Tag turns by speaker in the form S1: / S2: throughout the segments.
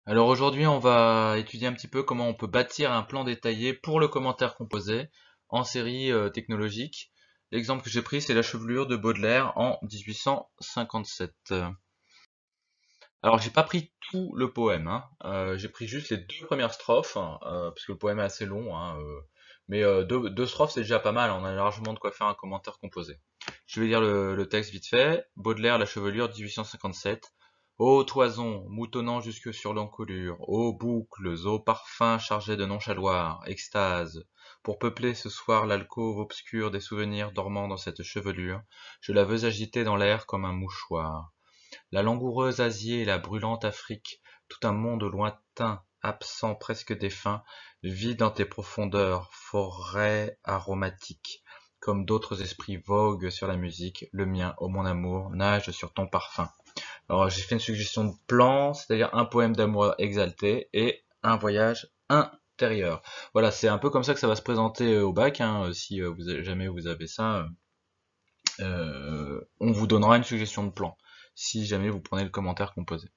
S1: Alors aujourd'hui, on va étudier un petit peu comment on peut bâtir un plan détaillé pour le commentaire composé en série technologique. L'exemple que j'ai pris, c'est la chevelure de Baudelaire en 1857. Alors j'ai pas pris tout le poème, hein. J'ai pris juste les deux premières strophes, hein, parce que le poème est assez long, hein, mais deux strophes c'est déjà pas mal, on a largement de quoi faire un commentaire composé. Je vais lire le texte vite fait. Baudelaire, la chevelure, 1857. Ô toison, moutonnant jusque sur l'encolure, ô boucles, ô parfums chargés de nonchaloir, extase, pour peupler ce soir l'alcôve obscure des souvenirs dormant dans cette chevelure, je la veux agiter dans l'air comme un mouchoir. La langoureuse Asie et la brûlante Afrique, tout un monde lointain, absent, presque défunt, vit dans tes profondeurs, forêt aromatique. Comme d'autres esprits voguent sur la musique, le mien, ô mon amour, nage sur ton parfum. Alors j'ai fait une suggestion de plan, c'est-à-dire un poème d'amour exalté et un voyage intérieur. Voilà, c'est un peu comme ça que ça va se présenter au bac, hein, si jamais vous avez ça. On vous donnera une suggestion de plan, si jamais vous prenez le commentaire composé.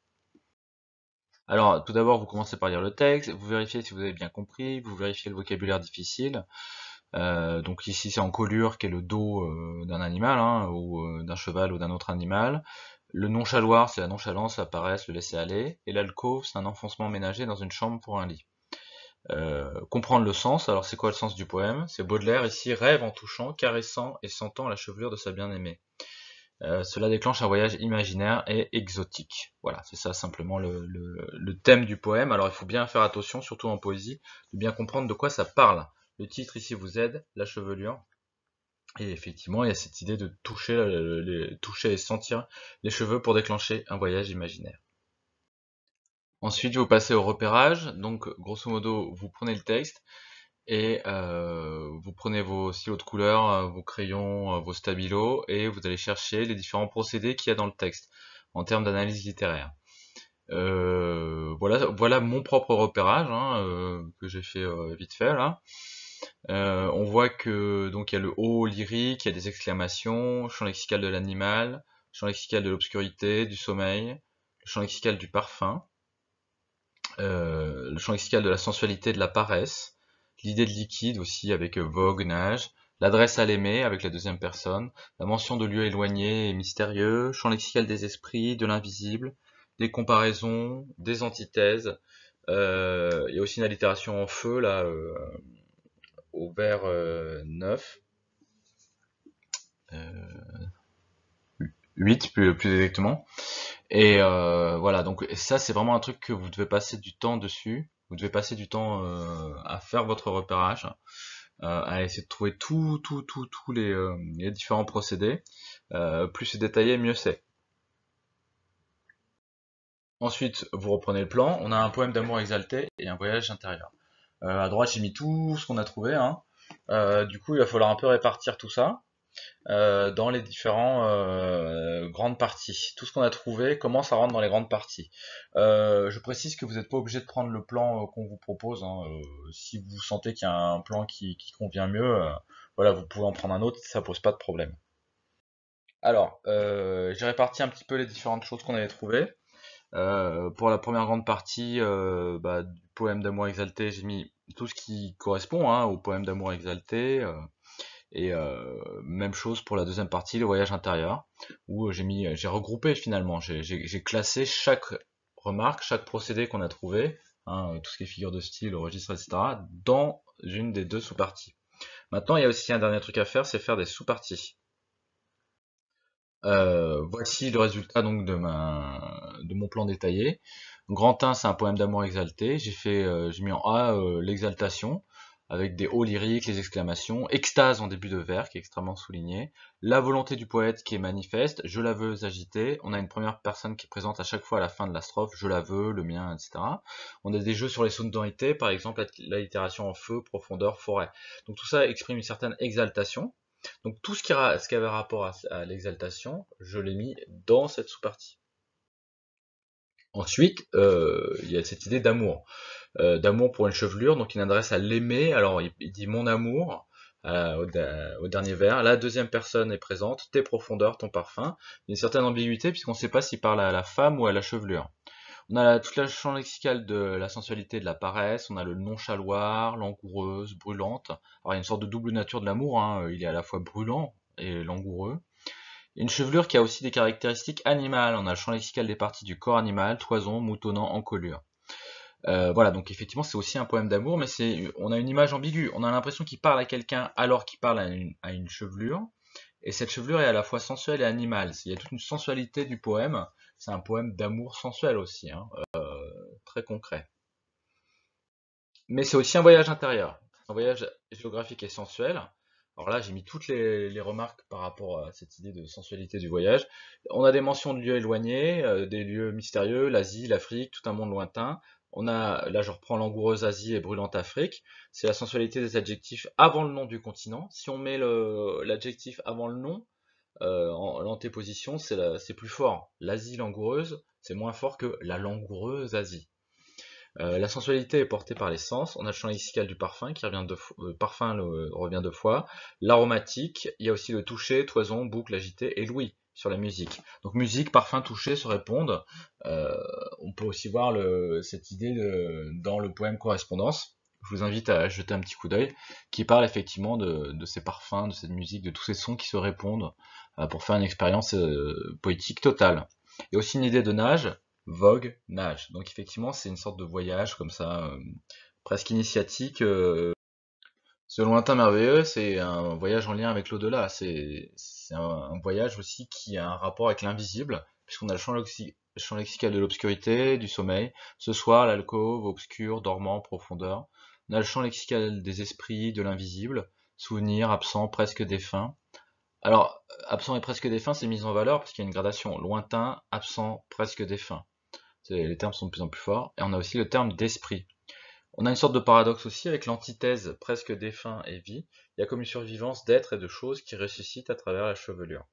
S1: Alors, tout d'abord, vous commencez par lire le texte, vous vérifiez si vous avez bien compris, vous vérifiez le vocabulaire difficile. Donc ici, c'est en colure, qui est le dos d'un animal, hein, ou d'un cheval ou d'un autre animal. Le nonchaloir, c'est la nonchalance, la paresse, le laisser aller. Et l'alcôve, c'est un enfoncement ménager dans une chambre pour un lit. Comprendre le sens, alors c'est quoi le sens du poème? C'est Baudelaire ici rêve en touchant, caressant et sentant la chevelure de sa bien-aimée. Cela déclenche un voyage imaginaire et exotique. Voilà, c'est ça simplement le thème du poème. Alors il faut bien faire attention, surtout en poésie, de bien comprendre de quoi ça parle. Le titre ici vous aide, la chevelure. Et effectivement, il y a cette idée de toucher et sentir les cheveux pour déclencher un voyage imaginaire. Ensuite, vous passez au repérage. Donc, grosso modo, vous prenez le texte et vous prenez vos stylos de couleur, vos crayons, vos stabilos, et vous allez chercher les différents procédés qu'il y a dans le texte en termes d'analyse littéraire. Voilà mon propre repérage, hein, que j'ai fait vite fait là. On voit que donc il y a le haut lyrique, il y a des exclamations, champ lexical de l'animal, champ lexical de l'obscurité, du sommeil, le champ lexical du parfum, le champ lexical de la sensualité, de la paresse, l'idée de liquide aussi avec vogue, nage, l'adresse à l'aimer avec la deuxième personne, la mention de lieux éloignés et mystérieux, champ lexical des esprits, de l'invisible, des comparaisons, des antithèses. Il y a aussi une allitération en feu là au vers 9, 8 plus exactement. Et voilà, donc ça c'est vraiment un truc que vous devez passer du temps dessus. Vous devez passer du temps à faire votre repérage, à essayer de trouver tous les différents procédés. Plus c'est détaillé, mieux c'est. Ensuite, vous reprenez le plan. On a un poème d'amour exalté et un voyage intérieur. À droite, j'ai mis tout ce qu'on a trouvé, hein. Du coup, il va falloir un peu répartir tout ça dans les différents grandes parties. Tout ce qu'on a trouvé, comment ça rentre dans les grandes parties. Je précise que vous n'êtes pas obligé de prendre le plan qu'on vous propose, hein. Si vous sentez qu'il y a un plan qui convient mieux, voilà, vous pouvez en prendre un autre, ça pose pas de problème. Alors, j'ai réparti un petit peu les différentes choses qu'on avait trouvées. Pour la première grande partie du poème d'amour exalté, j'ai mis tout ce qui correspond, hein, au poème d'amour exalté. Et même chose pour la deuxième partie, le voyage intérieur, où j'ai regroupé finalement, j'ai classé chaque remarque, chaque procédé qu'on a trouvé, hein, tout ce qui est figure de style, registre, etc., dans une des deux sous-parties. Maintenant, il y a aussi un dernier truc à faire, c'est faire des sous-parties. Voici le résultat donc de mon plan détaillé. Grand 1, c'est un poème d'amour exalté. J'ai mis en A l'exaltation avec des hauts lyriques, les exclamations, extase en début de vers qui est extrêmement souligné, la volonté du poète qui est manifeste, je la veux agiter. On a une première personne qui présente à chaque fois à la fin de la strophe, je la veux, le mien, etc. On a des jeux sur les sonorités, par exemple l'itération en feu, profondeur, forêt. Donc tout ça exprime une certaine exaltation. Donc tout ce qui avait rapport à l'exaltation, je l'ai mis dans cette sous-partie. Ensuite, il y a cette idée d'amour. D'amour pour une chevelure, donc il adresse à l'aimer. Alors il dit mon amour au dernier vers. La deuxième personne est présente, tes profondeurs, ton parfum. Il y a une certaine ambiguïté puisqu'on ne sait pas s'il parle à la femme ou à la chevelure. On a toute la champ lexical de la sensualité et de la paresse, on a le nonchaloir, langoureuse, brûlante. Alors il y a une sorte de double nature de l'amour, hein. Il est à la fois brûlant et langoureux. Une chevelure qui a aussi des caractéristiques animales. On a le champ lexical des parties du corps animal, toison, moutonnant, encolure. Voilà, donc effectivement c'est aussi un poème d'amour, mais on a une image ambiguë. On a l'impression qu'il parle à quelqu'un alors qu'il parle à une chevelure. Et cette chevelure est à la fois sensuelle et animale. Il y a toute une sensualité du poème. C'est un poème d'amour sensuel aussi, hein, très concret. Mais c'est aussi un voyage intérieur, un voyage géographique et sensuel. Alors là, j'ai mis toutes les remarques par rapport à cette idée de sensualité du voyage. On a des mentions de lieux éloignés, des lieux mystérieux, l'Asie, l'Afrique, tout un monde lointain. Là je reprends langoureuse Asie et brûlante Afrique. C'est la sensualité des adjectifs avant le nom du continent. Si on met l'adjectif avant le nom, en l'antéposition, c'est plus fort. L'Asie langoureuse, c'est moins fort que la langoureuse Asie. La sensualité est portée par les sens. On a le champ lexical du parfum qui revient revient deux fois. L'aromatique, il y a aussi le toucher, toison, boucle, agité et l'ouïe sur la musique. Donc musique, parfum, toucher se répondent. On peut aussi voir cette idée dans le poème Correspondance. Je vous invite à jeter un petit coup d'œil, qui parle effectivement de ces parfums, de cette musique, de tous ces sons qui se répondent pour faire une expérience poétique totale. Il y a aussi une idée de nage, vogue, nage. Donc effectivement, c'est une sorte de voyage comme ça, presque initiatique. Ce lointain merveilleux, c'est un voyage en lien avec l'au-delà. C'est un voyage aussi qui a un rapport avec l'invisible, puisqu'on a le champ lexical de l'obscurité, du sommeil. Ce soir, l'alcôve, obscur, dormant, profondeur. On a le champ lexical des esprits, de l'invisible, souvenir, absent, presque défunt. Alors, absent et presque défunt, c'est mis en valeur parce qu'il y a une gradation. Lointain, absent, presque défunt. Les termes sont de plus en plus forts. Et on a aussi le terme d'esprit. On a une sorte de paradoxe aussi avec l'antithèse presque défunt et vie. Il y a comme une survivance d'êtres et de choses qui ressuscitent à travers la chevelure.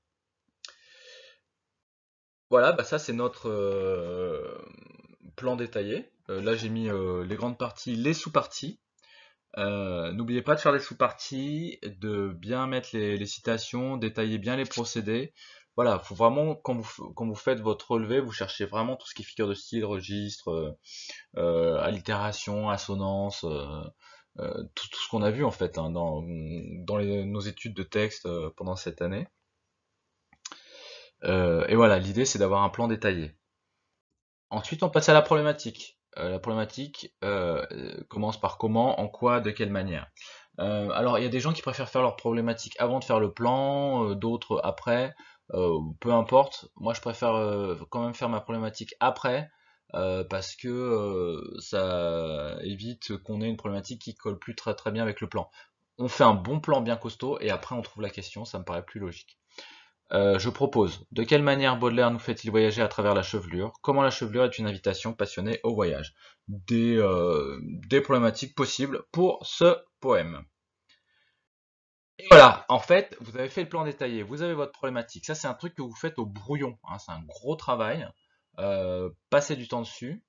S1: Voilà, bah ça c'est notre plan détaillé. Là j'ai mis les grandes parties, les sous-parties. N'oubliez pas de faire les sous-parties, de bien mettre les citations, détailler bien les procédés. Voilà, faut vraiment, quand vous faites votre relevé, vous cherchez vraiment tout ce qui est figure de style, registre, allitération, assonance, tout ce qu'on a vu en fait hein, dans nos études de texte pendant cette année. Et voilà, l'idée c'est d'avoir un plan détaillé. Ensuite, on passe à la problématique. La problématique commence par comment, en quoi, de quelle manière. Alors, il y a des gens qui préfèrent faire leur problématique avant de faire le plan, d'autres après. Peu importe. Moi, je préfère quand même faire ma problématique après parce que ça évite qu'on ait une problématique qui colle plus très très bien avec le plan. On fait un bon plan bien costaud et après on trouve la question. Ça me paraît plus logique. Je propose. De quelle manière Baudelaire nous fait-il voyager à travers la chevelure? Comment la chevelure est une invitation passionnée au voyage? Des problématiques possibles pour ce poème. Et voilà, en fait, vous avez fait le plan détaillé, vous avez votre problématique. Ça, c'est un truc que vous faites au brouillon, hein, c'est un gros travail. Passez du temps dessus,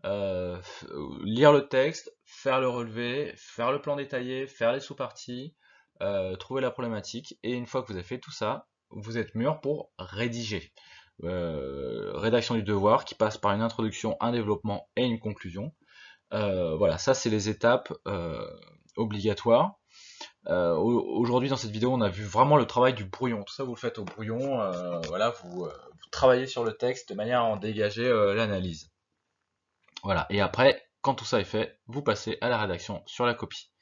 S1: lire le texte, faire le relevé, faire le plan détaillé, faire les sous-parties, trouver la problématique. Et une fois que vous avez fait tout ça, vous êtes mûr pour rédiger. Rédaction du devoir qui passe par une introduction, un développement et une conclusion. Voilà, ça c'est les étapes obligatoires. Aujourd'hui dans cette vidéo on a vu vraiment le travail du brouillon. Tout ça vous le faites au brouillon, voilà, vous travaillez sur le texte de manière à en dégager l'analyse. Voilà, et après, quand tout ça est fait, vous passez à la rédaction sur la copie.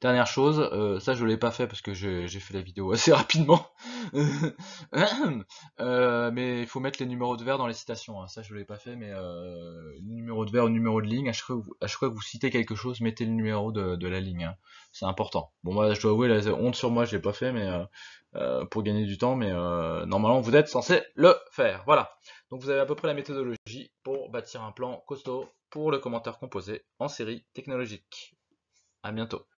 S1: Dernière chose, ça je l'ai pas fait parce que j'ai fait la vidéo assez rapidement. Mais il faut mettre les numéros de vers dans les citations. Hein. Ça je l'ai pas fait, mais numéro de vers ou numéro de ligne, à chaque fois que vous citez quelque chose, mettez le numéro de la ligne. Hein. C'est important. Bon moi je dois avouer, la honte sur moi, je l'ai pas fait, mais pour gagner du temps, mais normalement vous êtes censé le faire. Voilà. Donc vous avez à peu près la méthodologie pour bâtir un plan costaud pour le commentaire composé en série technologique. À bientôt.